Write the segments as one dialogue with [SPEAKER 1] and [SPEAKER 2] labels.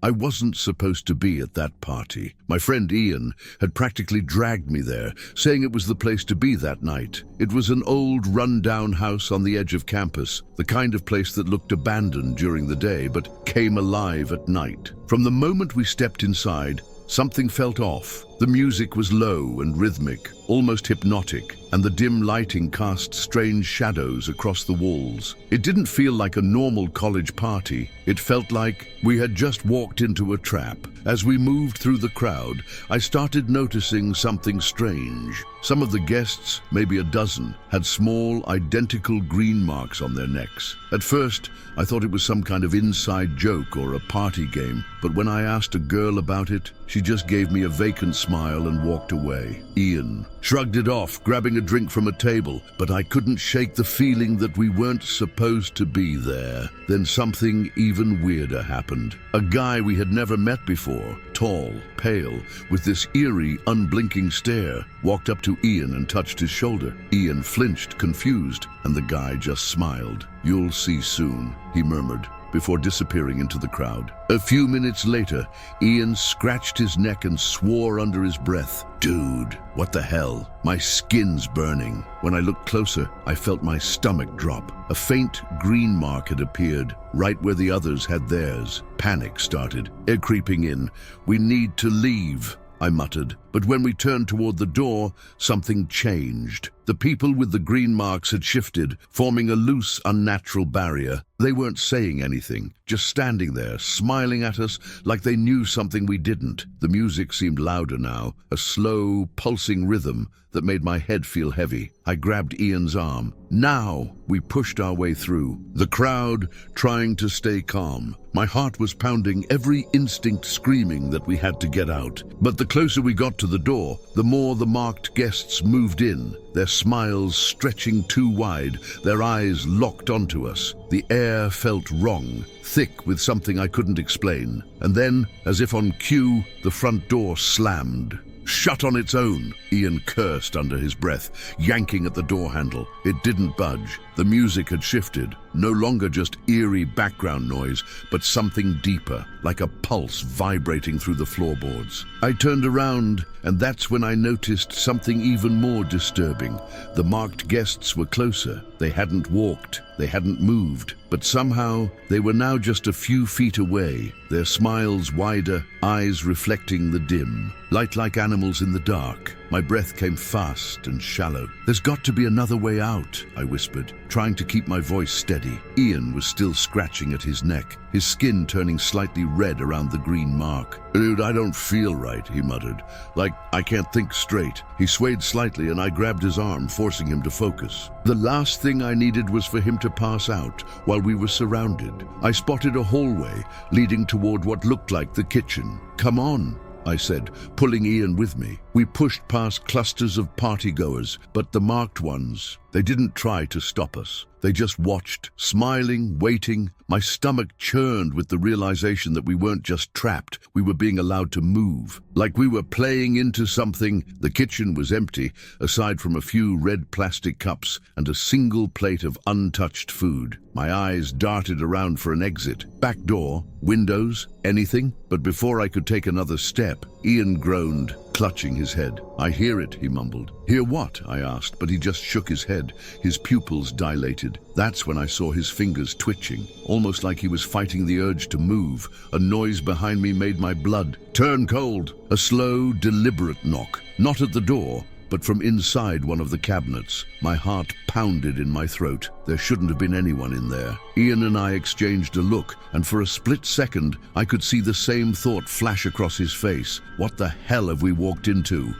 [SPEAKER 1] I wasn't supposed to be at that party. My friend Ian had practically dragged me there, saying it was the place to be that night. It was an old, run-down house on the edge of campus, the kind of place that looked abandoned during the day but came alive at night. From the moment we stepped inside, something felt off. The music was low and rhythmic, almost hypnotic, and the dim lighting cast strange shadows across the walls. It didn't feel like a normal college party. It felt like we had just walked into a trap. As we moved through the crowd, I started noticing something strange. Some of the guests, maybe a dozen, had small, identical green marks on their necks. At first, I thought it was some kind of inside joke or a party game, but when I asked a girl about it, she just gave me a vacant smile and walked away. Ian shrugged it off, grabbing a drink from a table, but I couldn't shake the feeling that we weren't supposed to be there. Then something even weirder happened. A guy we had never met before, tall, pale, with this eerie, unblinking stare, walked up to Ian and touched his shoulder. Ian flinched, confused, and the guy just smiled. "You'll see soon," he murmured, before disappearing into the crowd. A few minutes later, Ian scratched his neck and swore under his breath, "Dude, what the hell? My skin's burning." When I looked closer, I felt my stomach drop. A faint green mark had appeared, right where the others had theirs. Panic started, air creeping in. "We need to leave," I muttered. But when we turned toward the door, something changed. The people with the green marks had shifted, forming a loose, unnatural barrier. They weren't saying anything, just standing there, smiling at us like they knew something we didn't. The music seemed louder now, a slow, pulsing rhythm that made my head feel heavy. I grabbed Ian's arm. Now we pushed our way through, the crowd trying to stay calm. My heart was pounding, every instinct screaming that we had to get out. But the closer we got to the door, the more the marked guests moved in, their smiles stretching too wide, their eyes locked onto us. The air felt wrong, thick with something I couldn't explain. And then, as if on cue, the front door slammed. "Shut on its own," Ian cursed under his breath, yanking at the door handle. It didn't budge. The music had shifted, no longer just eerie background noise, but something deeper, like a pulse vibrating through the floorboards. I turned around, and that's when I noticed something even more disturbing. The marked guests were closer. They hadn't walked, they hadn't moved, but somehow they were now just a few feet away, their smiles wider, eyes reflecting the dim. Light like animals in the dark. My breath came fast and shallow. "There's got to be another way out," I whispered, trying to keep my voice steady. Ian was still scratching at his neck, his skin turning slightly red around the green mark. "Dude, I don't feel right," he muttered. "Like, I can't think straight." He swayed slightly and I grabbed his arm, forcing him to focus. The last thing I needed was for him to pass out while we were surrounded. I spotted a hallway leading toward what looked like the kitchen. "Come on," I said, pulling Ian with me. We pushed past clusters of partygoers, but the marked ones, they didn't try to stop us. They just watched, smiling, waiting. My stomach churned with the realization that we weren't just trapped, we were being allowed to move. Like we were playing into something. The kitchen was empty, aside from a few red plastic cups and a single plate of untouched food. My eyes darted around for an exit. Back door, windows, anything? But before I could take another step, Ian groaned, clutching his head. "I hear it," he mumbled. "Hear what?" I asked, but he just shook his head. His pupils dilated. That's when I saw his fingers twitching, almost like he was fighting the urge to move. A noise behind me made my blood turn cold. A slow, deliberate knock, not at the door, but from inside one of the cabinets. My heart pounded in my throat. There shouldn't have been anyone in there. Ian and I exchanged a look, and for a split second, I could see the same thought flash across his face. What the hell have we walked into?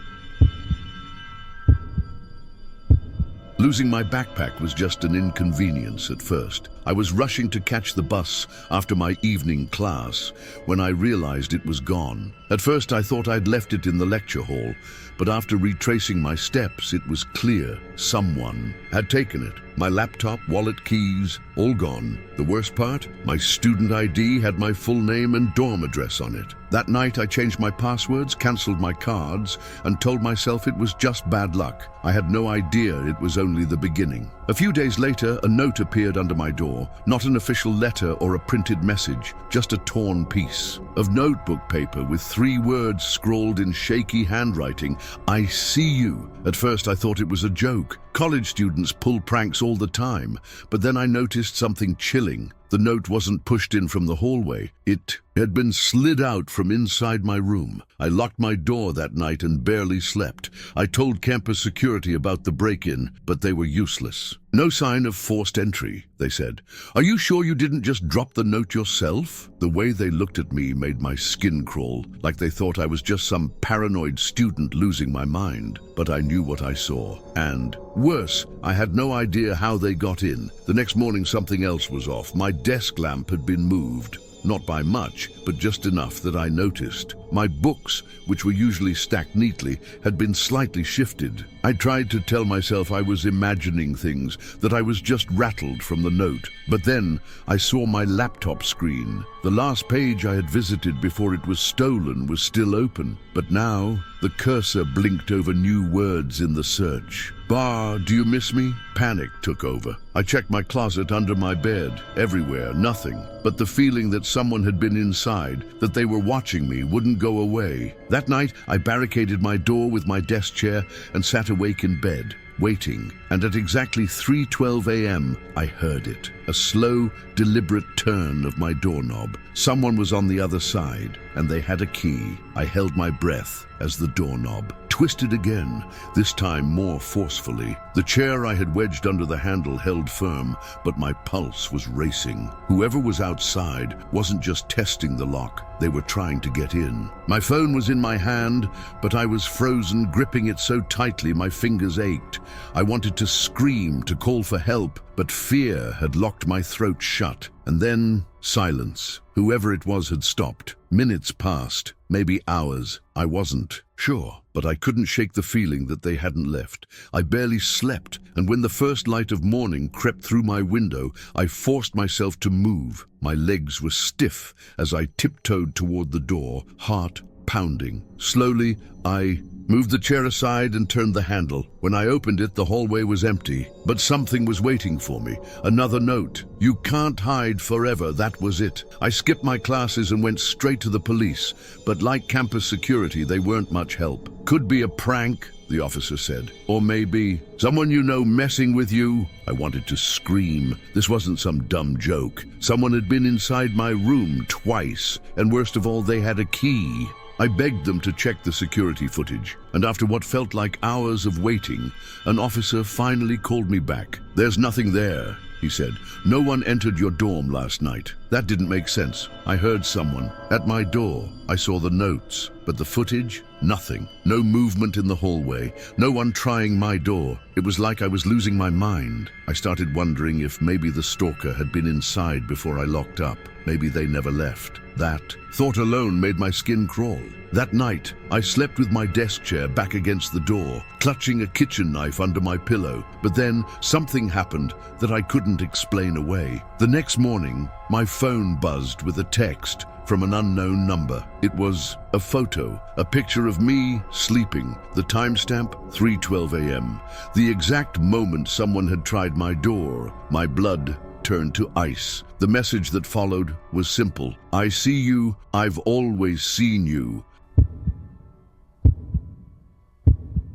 [SPEAKER 1] Losing my backpack was just an inconvenience at first. I was rushing to catch the bus after my evening class when I realized it was gone. At first I thought I'd left it in the lecture hall, but after retracing my steps, it was clear someone had taken it. My laptop, wallet, keys, all gone. The worst part? My student ID had my full name and dorm address on it. That night I changed my passwords, cancelled my cards, and told myself it was just bad luck. I had no idea it was only the beginning. A few days later, a note appeared under my door. door, not an official letter or a printed message, just a torn piece of notebook paper with 3 words scrawled in shaky handwriting: "I see you." At first I thought it was a joke. College students pull pranks all the time, but then I noticed something chilling. The note wasn't pushed in from the hallway. It had been slid out from inside my room. I locked my door that night and barely slept. I told campus security about the break-in, but they were useless. "No sign of forced entry," they said. "Are you sure you didn't just drop the note yourself?" The way they looked at me made my skin crawl, like they thought I was just some paranoid student losing my mind. But I knew what I saw. And worse, I had no idea how they got in. The next morning something else was off. My desk lamp had been moved. Not by much, but just enough that I noticed. My books, which were usually stacked neatly, had been slightly shifted. I tried to tell myself I was imagining things, that I was just rattled from the note. But then I saw my laptop screen. The last page I had visited before it was stolen was still open. But now the cursor blinked over new words in the search. "Bar, do you miss me?" Panic took over. I checked my closet, under my bed, everywhere, nothing. But the feeling that someone had been inside, that they were watching me, wouldn't go away. That night, I barricaded my door with my desk chair and sat awake in bed, waiting. And at exactly 3:12 a.m., I heard it. A slow, deliberate turn of my doorknob. Someone was on the other side, and they had a key. I held my breath as the doorknob twisted again, this time more forcefully. The chair I had wedged under the handle held firm, but my pulse was racing. Whoever was outside wasn't just testing the lock, they were trying to get in. My phone was in my hand, but I was frozen, gripping it so tightly my fingers ached. I wanted to scream, to call for help, but fear had locked my throat shut. And then silence. Whoever it was had stopped. Minutes passed, maybe hours. I wasn't sure, but I couldn't shake the feeling that they hadn't left. I barely slept, and when the first light of morning crept through my window, I forced myself to move. My legs were stiff as I tiptoed toward the door, heart pounding. Slowly, I moved the chair aside and turned the handle. When I opened it, the hallway was empty, but something was waiting for me. Another note. "You can't hide forever," that was it. I skipped my classes and went straight to the police, but like campus security, they weren't much help. "Could be a prank," the officer said. "Or maybe someone you know messing with you." I wanted to scream. This wasn't some dumb joke. Someone had been inside my room twice, and worst of all, they had a key. I begged them to check the security footage, and after what felt like hours of waiting, an officer finally called me back. "There's nothing there," he said. "No one entered your dorm last night." That didn't make sense. I heard someone at my door. I saw the notes, but the footage, nothing. No movement in the hallway, no one trying my door. It was like I was losing my mind. I started wondering if maybe the stalker had been inside before I locked up. Maybe they never left. That thought alone made my skin crawl. That night, I slept with my desk chair back against the door, clutching a kitchen knife under my pillow. But then something happened that I couldn't explain away. The next morning, my phone buzzed with a text from an unknown number. It was a photo, a picture of me sleeping. The timestamp, 3:12 a.m. The exact moment someone had tried my door. My blood turned to ice. The message that followed was simple. "I see you. I've always seen you."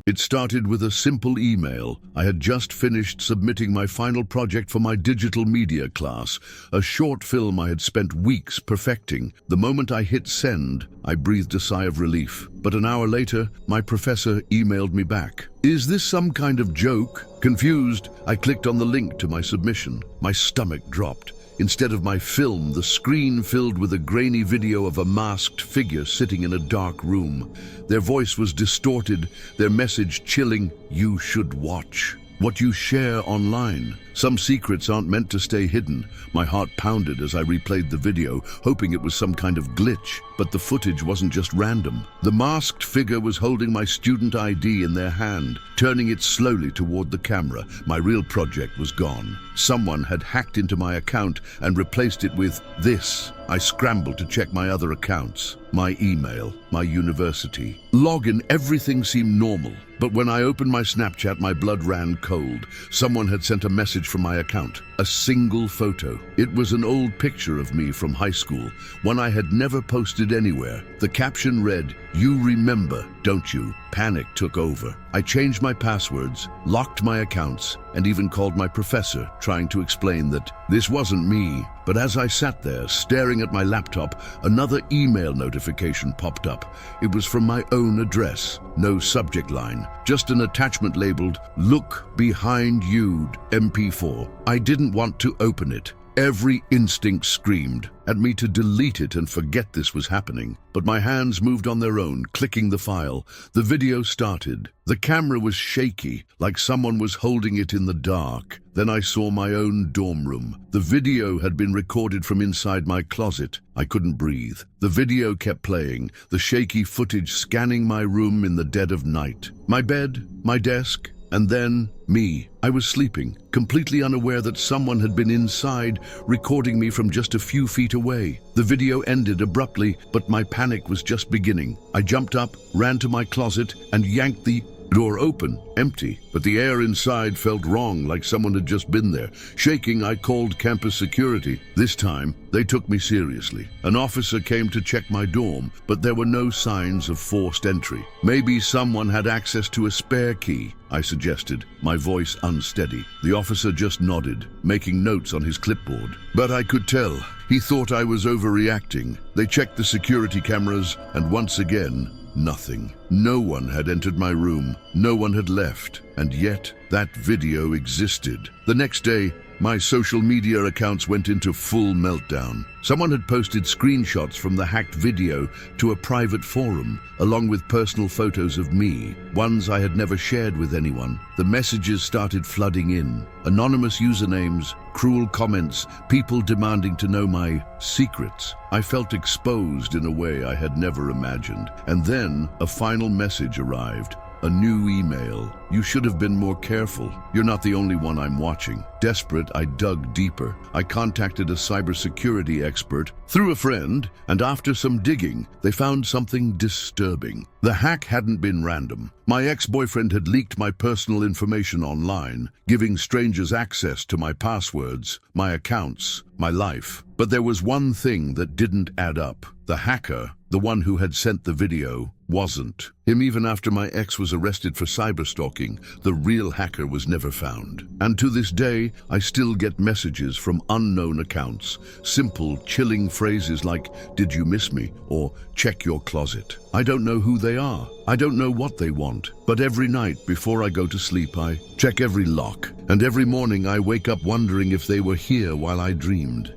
[SPEAKER 1] It started with a simple email. I had just finished submitting my final project for my digital media class, a short film I had spent weeks perfecting. The moment I hit send, I breathed a sigh of relief. But an hour later, my professor emailed me back. "Is this some kind of joke?" Confused, I clicked on the link to my submission. My stomach dropped. Instead of my film, the screen filled with a grainy video of a masked figure sitting in a dark room. Their voice was distorted, their message chilling. "You should watch what you share online. Some secrets aren't meant to stay hidden." My heart pounded as I replayed the video, hoping it was some kind of glitch. But the footage wasn't just random. The masked figure was holding my student ID in their hand, turning it slowly toward the camera. My real project was gone. Someone had hacked into my account and replaced it with this. I scrambled to check my other accounts, my email, my university login. Everything seemed normal. But when I opened my Snapchat, my blood ran cold. Someone had sent a message from my account. a single photo. It was an old picture of me from high school, one I had never posted anywhere. The caption read, "You remember, don't you?" Panic took over. I changed my passwords, locked my accounts, and even called my professor, trying to explain that this wasn't me. But as I sat there, staring at my laptop, another email notification popped up. It was from my own address. No subject line, just an attachment labeled, "Look behind you, MP4. I didn't want to open it. Every instinct screamed at me to delete it and forget this was happening. But my hands moved on their own, clicking the file. The video started. The camera was shaky, like someone was holding it in the dark. Then I saw my own dorm room. The video had been recorded from inside my closet. I couldn't breathe. The video kept playing, the shaky footage scanning my room in the dead of night. My bed, my desk, and then me. I was sleeping, completely unaware that someone had been inside, recording me from just a few feet away. The video ended abruptly, but my panic was just beginning. I jumped up, ran to my closet, and yanked the door open, empty, but the air inside felt wrong, like someone had just been there. Shaking, I called campus security. This time, they took me seriously. An officer came to check my dorm, but there were no signs of forced entry. Maybe someone had access to a spare key, I suggested, my voice unsteady. The officer just nodded, making notes on his clipboard. But I could tell, he thought I was overreacting. They checked the security cameras, and once again, nothing. No one had entered my room. No one had left. And yet, that video existed. The next day, my social media accounts went into full meltdown. Someone had posted screenshots from the hacked video to a private forum, along with personal photos of me, ones I had never shared with anyone. The messages started flooding in. Anonymous usernames, cruel comments, people demanding to know my secrets. I felt exposed in a way I had never imagined. And then a final message arrived. A new email. "You should have been more careful. You're not the only one I'm watching." Desperate, I dug deeper. I contacted a cybersecurity expert through a friend, and after some digging, they found something disturbing. The hack hadn't been random. My ex-boyfriend had leaked my personal information online, giving strangers access to my passwords, my accounts, my life. But there was one thing that didn't add up. The hacker, the one who had sent the video, wasn't him. Even after my ex was arrested for cyberstalking, the real hacker was never found. And to this day, I still get messages from unknown accounts. Simple, chilling phrases like, "Did you miss me?" or "Check your closet." I don't know who they are. I don't know what they want. But every night before I go to sleep, I check every lock. And every morning I wake up wondering if they were here while I dreamed.